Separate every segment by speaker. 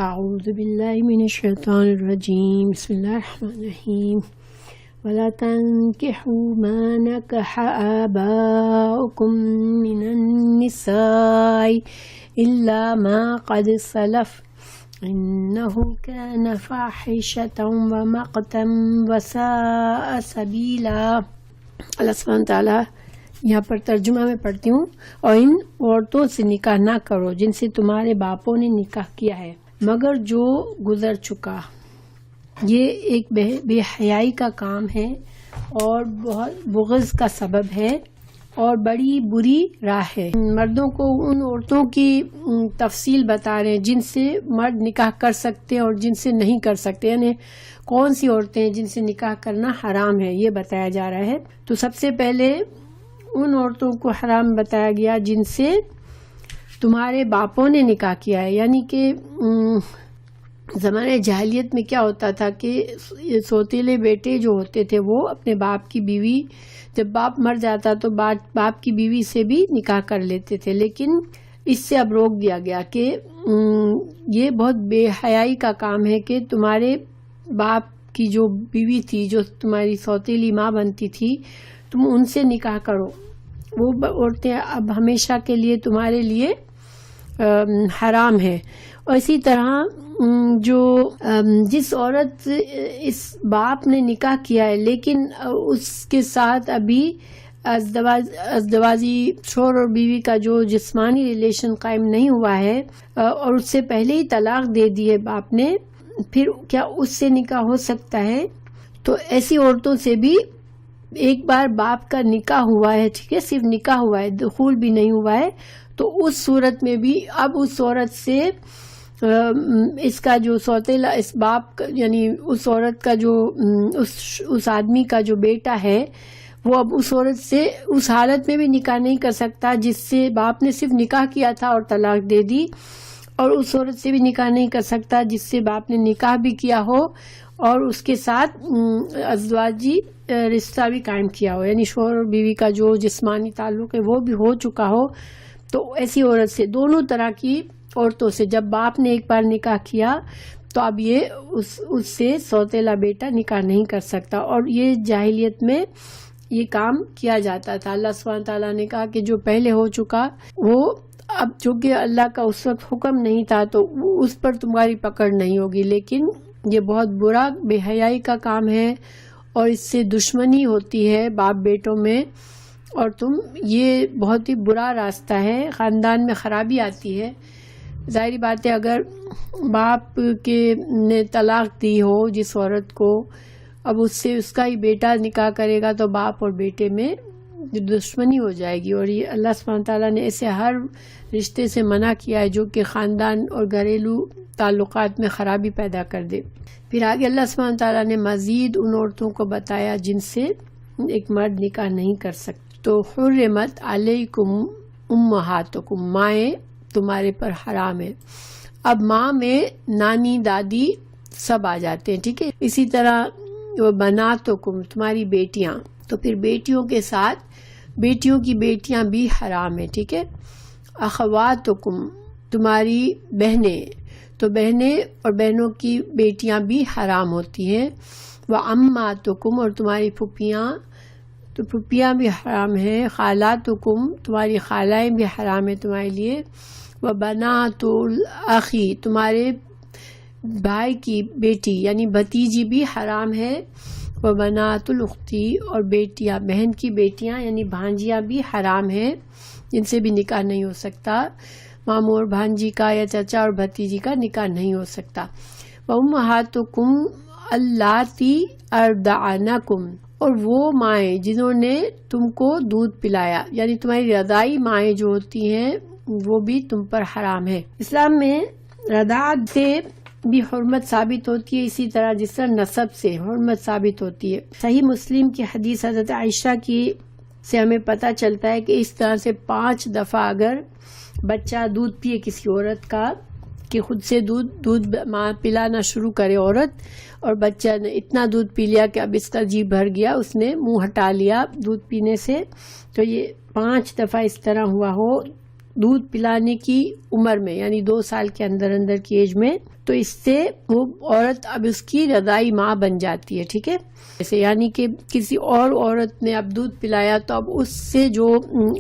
Speaker 1: اعوذ باللہ من الشیطان الرجیم بسم اللہ الرحمن الرحیم ولا تنكحوا ما نكح آباؤكم من النساء إلا ما قد سلف إنه كان فاحشة ومقتا وساء سبيلا۔ اللہ سبحانہ تعالیٰ یہاں پر ترجمہ میں پڑھتی ہوں، اور ان عورتوں سے نکاح نہ کرو جن سے تمہارے باپوں نے نکاح کیا ہے مگر جو گزر چکا۔ یہ ایک بے حیائی کا کام ہے اور بہت بغض کا سبب ہے اور بڑی بری راہ ہے۔ مردوں کو ان عورتوں کی تفصیل بتا رہے ہیں جن سے مرد نکاح کر سکتے ہیں اور جن سے نہیں کر سکتے، یعنی کون سی عورتیں ہیں جن سے نکاح کرنا حرام ہے، یہ بتایا جا رہا ہے۔ تو سب سے پہلے ان عورتوں کو حرام بتایا گیا جن سے تمہارے باپوں نے نکاح کیا ہے، یعنی کہ زمانہ جاہلیت میں کیا ہوتا تھا کہ سوتیلے بیٹے جو ہوتے تھے وہ اپنے باپ کی بیوی، جب باپ مر جاتا تو باپ کی بیوی سے بھی نکاح کر لیتے تھے، لیکن اس سے اب روک دیا گیا کہ یہ بہت بے حیائی کا کام ہے کہ تمہارے باپ کی جو بیوی تھی، جو تمہاری سوتیلی ماں بنتی تھی، تم ان سے نکاح کرو۔ وہ عورتیں اب ہمیشہ کے لیے تمہارے لیے حرام ہے۔ اور اسی طرح جس عورت اس باپ نے نکاح کیا ہے لیکن اس کے ساتھ ابھی ازدواجی شوہر اور بیوی کا جو جسمانی ریلیشن قائم نہیں ہوا ہے اور اس سے پہلے ہی طلاق دے دی ہے باپ نے، پھر کیا اس سے نکاح ہو سکتا ہے؟ تو ایسی عورتوں سے بھی ایک بار باپ کا نکاح ہوا ہے، ٹھیک ہے، صرف نکاح ہوا ہے، دخول بھی نہیں ہوا ہے، تو اس صورت میں بھی اب اس عورت سے اس کا جو سوتیلا اس باپ یعنی اس عورت کا جو اس آدمی کا جو بیٹا ہے وہ اب اس عورت سے اس حالت میں بھی نکاح نہیں کر سکتا جس سے باپ نے صرف نکاح کیا تھا اور طلاق دے دی، اور اس عورت سے بھی نکاح نہیں کر سکتا جس سے باپ نے نکاح بھی کیا ہو اور اس کے ساتھ ازدواجی رشتہ بھی قائم کیا ہو، یعنی شوہر اور بیوی کا جو جسمانی تعلق ہے وہ بھی ہو چکا ہو۔ تو ایسی عورت سے، دونوں طرح کی عورتوں سے، جب باپ نے ایک بار نکاح کیا تو اب یہ اس سے سوتیلا بیٹا نکاح نہیں کر سکتا، اور یہ جاہلیت میں یہ کام کیا جاتا تھا۔ اللہ سبحانہ تعالیٰ نے کہا کہ جو پہلے ہو چکا وہ اب چونکہ اللہ کا اس وقت حکم نہیں تھا تو اس پر تمہاری پکڑ نہیں ہوگی، لیکن یہ بہت برا بے حیائی کا کام ہے اور اس سے دشمنی ہوتی ہے باپ بیٹوں میں، اور یہ بہت ہی برا راستہ ہے، خاندان میں خرابی آتی ہے۔ ظاہری بات ہے اگر باپ نے طلاق دی ہو جس عورت کو، اب اس سے اس کا ہی بیٹا نکاح کرے گا تو باپ اور بیٹے میں دشمنی ہو جائے گی، اور یہ اللہ سبحانہ تعالیٰ نے ایسے ہر رشتے سے منع کیا ہے جو کہ خاندان اور گھریلو تعلقات میں خرابی پیدا کر دے۔ پھر آگے اللہ سبحانہ تعالیٰ نے مزید ان عورتوں کو بتایا جن سے ایک مرد نکاح نہیں کر سکتا۔ تو حرمت علیکم امہاتکم، مائیں تمہارے پر حرام ہے۔ اب ماں میں نانی دادی سب آ جاتے ہیں، ٹھیک ہے۔ اسی طرح وہ بناتکم، تمہاری بیٹیاں، تو پھر بیٹیوں کے ساتھ بیٹیوں کی بیٹیاں بھی حرام ہیں، ٹھیک ہے۔ اخواتکم، تمہاری بہنیں، تو بہنیں اور بہنوں کی بیٹیاں بھی حرام ہوتی ہیں۔ وعماتکم، اور تمہاری پھپھیاں، تو پھپھیاں بھی حرام ہیں۔ خالاتکم، تمہاری خالائیں بھی حرام ہیں تمہارے لیے۔ وبنات الاخی، تمہارے بھائی کی بیٹی یعنی بھتیجی بھی حرام ہے۔ وبنات الاختی، اور بیٹیاں بہن کی بیٹیاں یعنی بھانجیاں بھی حرام ہیں، جن سے بھی نکاح نہیں ہو سکتا۔ ماموں اور بھانجی کا یا چچا اور بھتیجی کا نکاح نہیں ہو سکتا۔ وامہاتکم اللاتی ارضعنکم، اور وہ مائیں جنہوں نے تم کو دودھ پلایا، یعنی تمہاری رضاعی مائیں جو ہوتی ہیں وہ بھی تم پر حرام ہے۔ اسلام میں رضاعت سے بھی حرمت ثابت ہوتی ہے، اسی طرح جس طرح نسب سے حرمت ثابت ہوتی ہے۔ صحیح مسلم کی حدیث حضرت عائشہ کی سے ہمیں پتہ چلتا ہے کہ اس طرح سے 5 دفعہ اگر بچہ دودھ پیے کسی عورت کا، کہ خود سے دودھ ماں پلانا شروع کرے عورت، اور بچہ نے اتنا دودھ پی لیا کہ اب اس کا جی بھر گیا، اس نے منہ ہٹا لیا دودھ پینے سے، تو یہ 5 دفعہ اس طرح ہوا ہو دودھ پلانے کی عمر میں، یعنی 2 سال کے اندر اندر کی ایج میں، تو اس سے وہ عورت اب اس کی رضاعی ماں بن جاتی ہے. ٹھیک ہے، جیسے یعنی کہ کسی اور عورت نے اب دودھ پلایا تو اب اس سے جو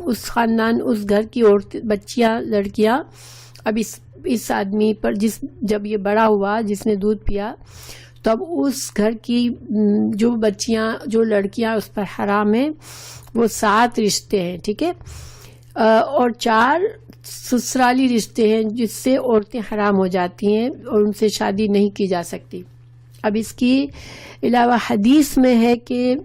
Speaker 1: اس خاندان، اس گھر کی عورت، بچیاں، لڑکیاں اب اس آدمی پر جب یہ بڑا ہوا جس نے دودھ پیا، تو اب اس گھر کی جو بچیاں، جو لڑکیاں اس پر حرام ہیں، وہ 7 رشتے ہیں. ٹھیک ہے، اور 4 سسرالی رشتے ہیں جس سے عورتیں حرام ہو جاتی ہیں اور ان سے شادی نہیں کی جا سکتی. اب اس کی علاوہ حدیث میں ہے کہ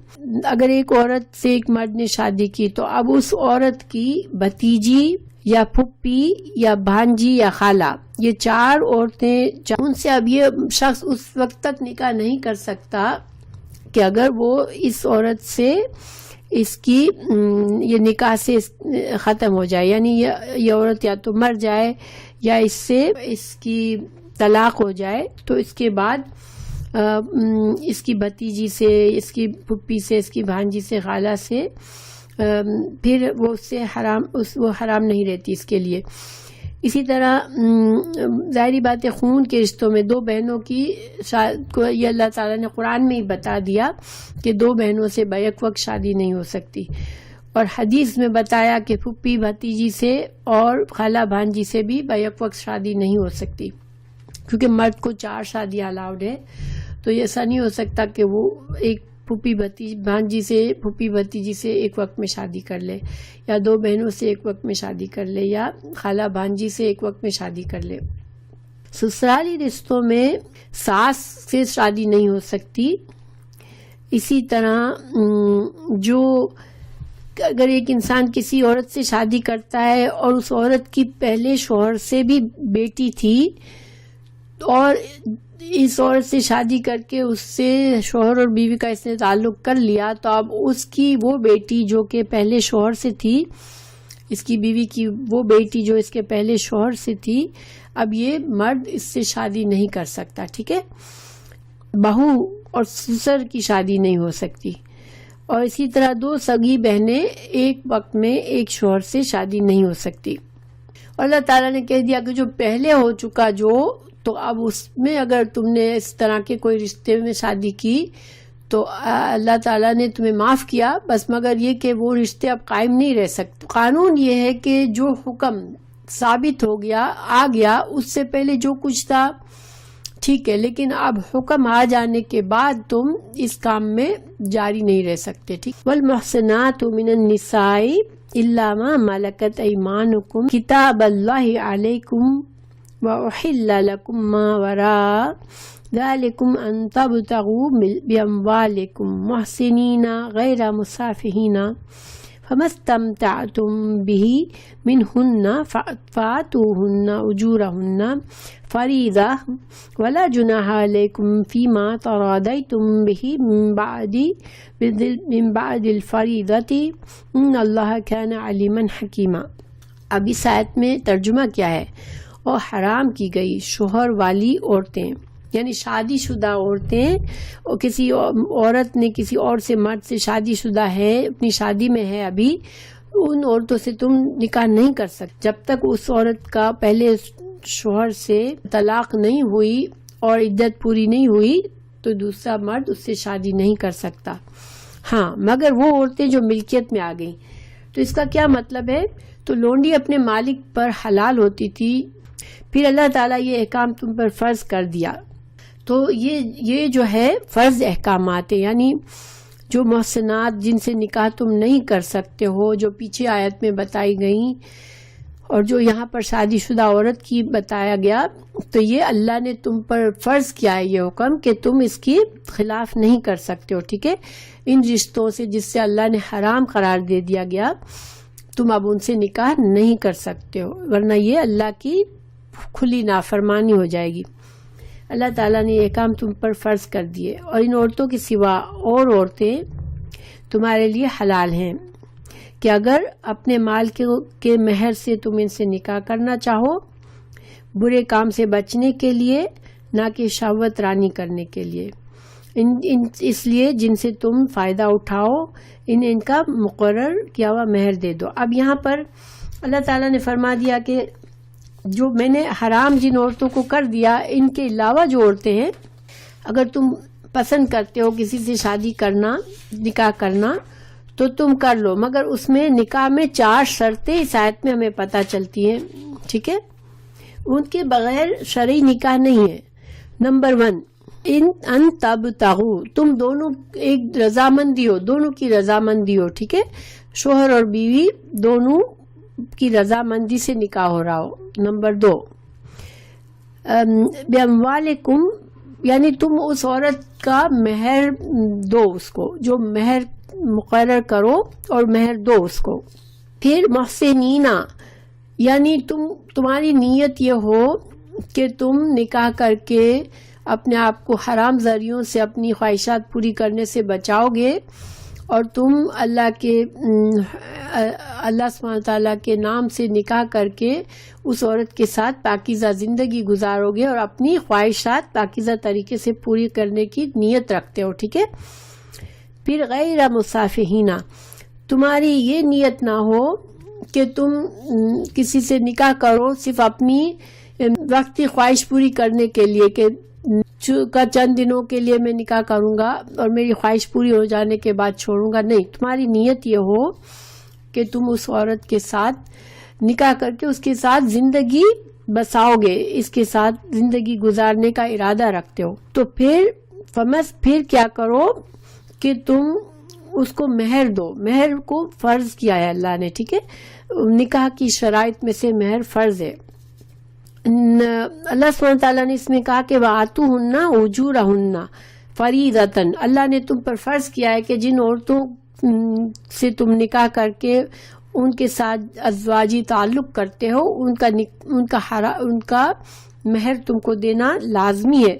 Speaker 1: اگر ایک عورت سے ایک مرد نے شادی کی تو اب اس عورت کی بھتیجی یا پھپھی یا بھانجی یا خالہ، یہ 4 عورتیں، ان سے اب یہ شخص اس وقت تک نکاح نہیں کر سکتا کہ اگر وہ اس عورت سے اس کی یہ نکاح سے ختم ہو جائے، یعنی یہ عورت یا تو مر جائے یا اس سے اس کی طلاق ہو جائے، تو اس کے بعد اس کی بھتیجی سے، اس کی پھپھی سے، اس کی بھانجی سے، خالہ سے پھر وہ اس سے وہ حرام نہیں رہتی اس کے لیے. اسی طرح ظاہری بات ہے خون کے رشتوں میں 2 بہنوں کی کو یہ اللہ تعالیٰ نے قرآن میں ہی بتا دیا کہ 2 بہنوں سے بیک وقت شادی نہیں ہو سکتی، اور حدیث میں بتایا کہ پھپھی بھتیجی سے اور خالہ بھانجی سے بھی بیک وقت شادی نہیں ہو سکتی، کیونکہ مرد کو 4 شادیاں الاؤڈ ہے. تو یہ ایسا نہیں ہو سکتا کہ وہ ایک پھپھی بھانجی سے، پھپھی بھتیجی سے ایک وقت میں شادی کر لے، یا 2 بہنوں سے ایک وقت میں شادی کر لے، یا خالہ بھانجی سے ایک وقت میں شادی کر لے. سسرالی رشتوں میں ساس سے شادی نہیں ہو سکتی. اسی طرح جو اگر ایک انسان کسی عورت سے شادی کرتا ہے اور اس عورت کی پہلے شوہر سے بھی بیٹی تھی اور اس عورت سے شادی کر کے اس سے شوہر اور بیوی کا اس نے تعلق کر لیا، تو اب اس کی وہ بیٹی جو کہ پہلے شوہر سے تھی، اس کی بیوی کی وہ بیٹی جو اس کے پہلے شوہر سے تھی، اب یہ مرد اس سے شادی نہیں کر سکتا. ٹھیک ہے، بہو اور سسر کی شادی نہیں ہو سکتی. اور اسی طرح 2 سگی بہنیں ایک وقت میں ایک شوہر سے شادی نہیں ہو سکتی. اور اللہ تعالیٰ نے کہہ دیا کہ جو پہلے ہو چکا تو اب اس میں اگر تم نے اس طرح کے کوئی رشتے میں شادی کی تو اللہ تعالیٰ نے تمہیں معاف کیا، بس مگر یہ کہ وہ رشتے اب قائم نہیں رہ سکتے. قانون یہ ہے کہ جو حکم ثابت ہو گیا، آ گیا، اس سے پہلے جو کچھ تھا ٹھیک ہے، لیکن اب حکم آ جانے کے بعد تم اس کام میں جاری نہیں رہ سکتے. ٹھیک. والمحصنات من النساء الا ما ملكت ايمانكم كتاب الله عليكم وأحل لكم ما وراء ذلكم أن تبتغوا بأموالكم محسنين غير مسافحين فما استمتعتم به منهن فآتوهن أجورهن فريضة ولا جناح عليكم فيما تراضيتم به من بعد الفريضة إن الله كان عليما حكيما. اب اس آیت میں ترجمہ کیا ہے؟ اور حرام کی گئی شوہر والی عورتیں، یعنی شادی شدہ عورتیں، اور کسی عورت نے کسی اور سے، مرد سے شادی شدہ ہے، اپنی شادی میں ہے ابھی، ان عورتوں سے تم نکاح نہیں کر سکتے جب تک اس عورت کا پہلے شوہر سے طلاق نہیں ہوئی اور عدت پوری نہیں ہوئی تو دوسرا مرد اس سے شادی نہیں کر سکتا. ہاں مگر وہ عورتیں جو ملکیت میں آ گئیں. تو اس کا کیا مطلب ہے؟ تو لونڈی اپنے مالک پر حلال ہوتی تھی، پھر اللہ تعالیٰ یہ احکام تم پر فرض کر دیا. تو یہ جو ہے فرض احکامات ہیں، یعنی جو محسنات جن سے نکاح تم نہیں کر سکتے ہو، جو پیچھے آیت میں بتائی گئیں، اور جو یہاں پر شادی شدہ عورت کی بتایا گیا، تو یہ اللہ نے تم پر فرض کیا ہے یہ حکم کہ تم اس کی خلاف نہیں کر سکتے ہو. ٹھیک ہے، ان رشتوں سے جس سے اللہ نے حرام قرار دے دیا گیا تم اب ان سے نکاح نہیں کر سکتے ہو، ورنہ یہ اللہ کی کھلی نافرمانی ہو جائے گی. اللہ تعالیٰ نے یہ کام تم پر فرض کر دیے، اور ان عورتوں کے سوا اور عورتیں تمہارے لیے حلال ہیں کہ اگر اپنے مال کے مہر سے تم ان سے نکاح کرنا چاہو، برے کام سے بچنے کے لیے، نہ کہ شہوت رانی کرنے کے لیے، اس لیے جن سے تم فائدہ اٹھاؤ ان کا مقرر کیا ہوا مہر دے دو. اب یہاں پر اللہ تعالیٰ نے فرما دیا کہ جو میں نے حرام جن عورتوں کو کر دیا، ان کے علاوہ جو عورتیں ہیں، اگر تم پسند کرتے ہو کسی سے شادی کرنا، نکاح کرنا، تو تم کر لو، مگر اس میں نکاح میں 4 شرطیں اس آیت میں ہمیں پتہ چلتی ہیں، ٹھیک ہے؟ ان کے بغیر شرعی نکاح نہیں ہے۔ نمبر 1، ان تبتغوا، تم دونوں ایک رضامندی ہو، دونوں کی رضامندی ہو، ٹھیک ہے؟ شوہر اور بیوی دونوں کی رضامندی سے نکاح ہو رہا ہو۔ نمبر 2، باموالکم، یعنی تم اس عورت کا مہر دو، اس کو جو مہر مقرر کرو اور مہر دو اس کو۔ پھر محسنینا، یعنی تمہاری نیت یہ ہو کہ تم نکاح کر کے اپنے آپ کو حرام ذریعوں سے اپنی خواہشات پوری کرنے سے بچاؤ گے، اور تم اللہ سبحانہ تعالیٰ کے نام سے نکاح کر کے اس عورت کے ساتھ پاکیزہ زندگی گزارو گے اور اپنی خواہشات پاکیزہ طریقے سے پوری کرنے کی نیت رکھتے ہو، ٹھیک ہے؟ پھر غیر مصافحینہ، تمہاری یہ نیت نہ ہو کہ تم کسی سے نکاح کرو صرف اپنی وقتی خواہش پوری کرنے کے لیے، کہ چند دنوں کے لیے میں نکاح کروں گا اور میری خواہش پوری ہو جانے کے بعد چھوڑوں گا، نہیں، تمہاری نیت یہ ہو کہ تم اس عورت کے ساتھ نکاح کر کے اس کے ساتھ زندگی بساؤ گے، اس کے ساتھ زندگی گزارنے کا ارادہ رکھتے ہو۔ تو پھر کیا کرو کہ تم اس کو مہر دو، مہر کو فرض کیا ہے اللہ نے، ٹھیک ہے؟ نکاح کی شرائط میں سے مہر فرض ہے۔ اللہ سبحانہ تعالیٰ نے اس میں کہا کہ وَآتُوهُنَّ أُجُورَهُنَّ فَرِيضَةً، اللہ نے تم پر فرض کیا ہے کہ جن عورتوں سے تم نکاح کر کے ان کے ساتھ ازواجی تعلق کرتے ہو، ان کا مہر تم کو دینا لازمی ہے۔